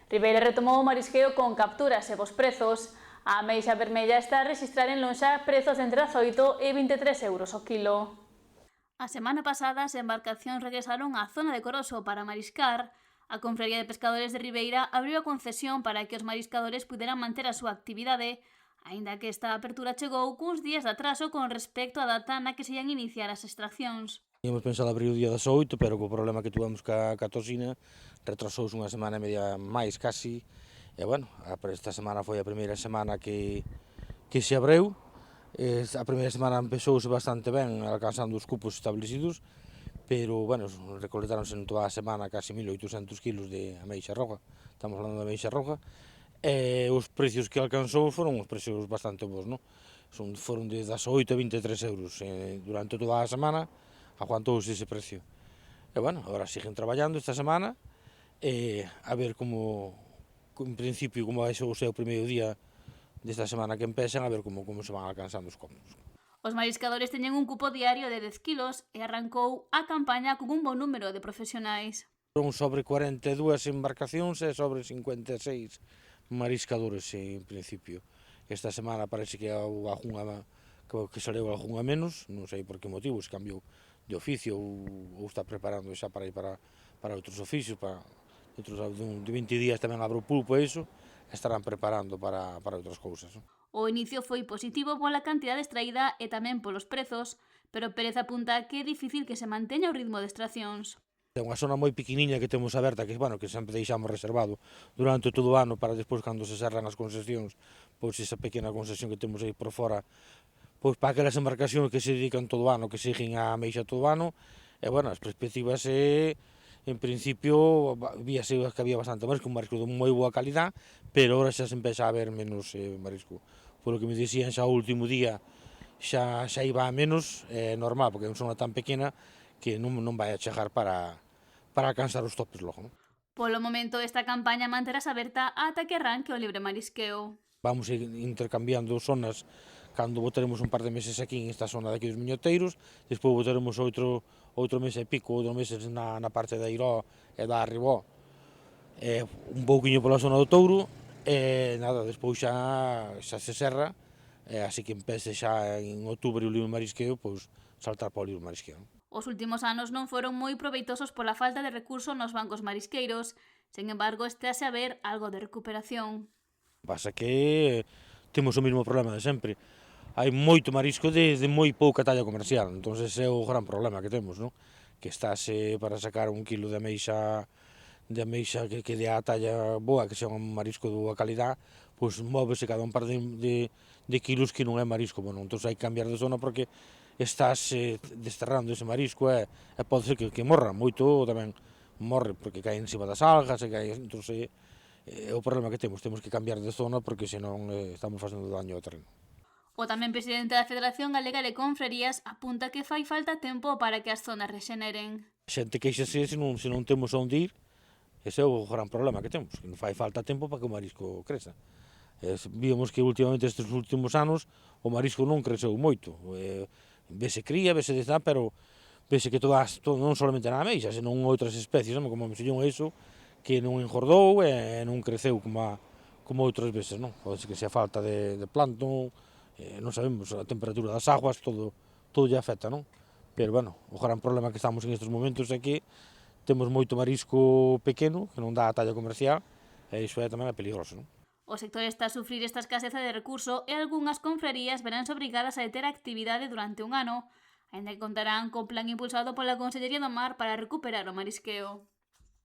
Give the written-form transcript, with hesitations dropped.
Ribeira retomou o marisqueo con capturas e bos prezos. A ameixa vermella está a registrar en Lonxa prezos entre 18 e 23 euros o quilo. A semana pasada as embarcacións regresaron á zona de Coroso para mariscar. A Confraría de Pescadores de Ribeira abriu a concesión para que os mariscadores puderan manter a súa actividade, aínda que esta apertura chegou cuns días de atraso con respecto á data na que se ian iniciar as extraccións. Íamos pensado abrir o día 18, pero co problema que tivemos ca tosina, retrasouse unha semana e media máis casi, e bueno, esta semana foi a primeira semana que se abreu. A primeira semana empezouse bastante ben, alcanzando os cupos establecidos, pero, bueno, recolectáronse en toda a semana casi 1.800 kilos de ameixa roja, estamos falando de ameixa roja, e os precios que alcanzou foron os precios bastante bons, non? Foron de 18 a 23 euros durante toda a semana, aguantouse ese precio. E, bueno, agora siguen traballando esta semana, a ver como, en principio, como vai ser o seu primeiro día desta semana que empezan, a ver como se van alcanzando os comos. Os mariscadores teñen un cupo diario de 10 kilos e arrancou a campaña con un bon número de profesionais. Son sobre 42 embarcacións e sobre 56 mariscadores en principio. Esta semana parece que saleu algunha menos, non sei por que motivo, se cambiou de oficio ou está preparando xa para ir para outros oficios, dentro de 20 días tamén abro o pulpo e iso, estarán preparando para outras cousas. O inicio foi positivo pola cantidade extraída e tamén polos prezos, pero Pérez apunta que é difícil que se manteña o ritmo de extraccións. É unha zona moi pequeniña que temos aberta, que sempre deixamos reservado durante todo o ano para despois, cando se cerran as concesións, pois esa pequena concesión que temos aí por fora, pois para aquelas embarcacións que se dedican todo o ano, que siguen a ameixa todo o ano, e, bueno, as perspectivas en principio, víase que había bastante marisco, un marisco de moi boa calidad, pero ahora xa se empeza a ver menos marisco. Polo que me dicían xa o último día, xa iba a menos, é normal, porque é unha zona tan pequena que non vai a chegar para alcanzar os topes logo. Polo momento, esta campaña manterás aberta ata que arranque o libre marisqueo. Vamos a ir intercambiando zonas cando botaremos un par de meses aquí en esta zona de aquí dos Miñoteiros, despois botaremos outro mes e pico, outro meses na parte da Iró e da Arribó, un pouquiño pola zona do Touro, e nada, despois xa se serra, así que empece xa en outubro o libre marisqueo, pois saltar para o libre marisqueo. Os últimos anos non foron moi proveitosos pola falta de recurso nos bancos marisqueiros, sen embargo, estáse a ver algo de recuperación. Pasa que temos o mesmo problema de sempre. Hai moito marisco de moi pouca talla comercial, entón ese é o gran problema que temos, non? Que estáse para sacar un kilo de ameixa que dé a talla boa, que sea un marisco de boa calidad, pois móvese cada un par de kilos que non é marisco. Bueno, entón hai que cambiar de zona porque estás desterrando ese marisco e pode ser que morra, moito tamén morre porque cae encima das algas, entón é o problema que temos que cambiar de zona porque senón estamos facendo daño ao terreno. O tamén presidente da Federación Galega de Confrarías apunta que fai falta tempo para que as zonas rexeneren. A xente queixase se non temos onde ir, ese é o gran problema que temos, que non fai falta tempo para que o marisco creza. Víamos que últimamente estes últimos anos o marisco non creceu moito, vese cría, vese desdá, pero vese que non solamente na ameixa, senón outras especies, como o mexillón e iso, que non engordou e non creceu como outras veces, non? Pode ser que sea falta de plancton, non sabemos, a temperatura das aguas, todo lle afecta, non? Pero, bueno, o gran problema que estamos en estes momentos é que temos moito marisco pequeno, que non dá a talla comercial, e iso é tamén peligroso, non? O sector está a sufrir esta escaseza de recurso e algunhas confrarías veránse obrigadas a deter a actividade durante un ano, aínda que contarán co plan impulsado pola Consellería do Mar para recuperar o marisqueo.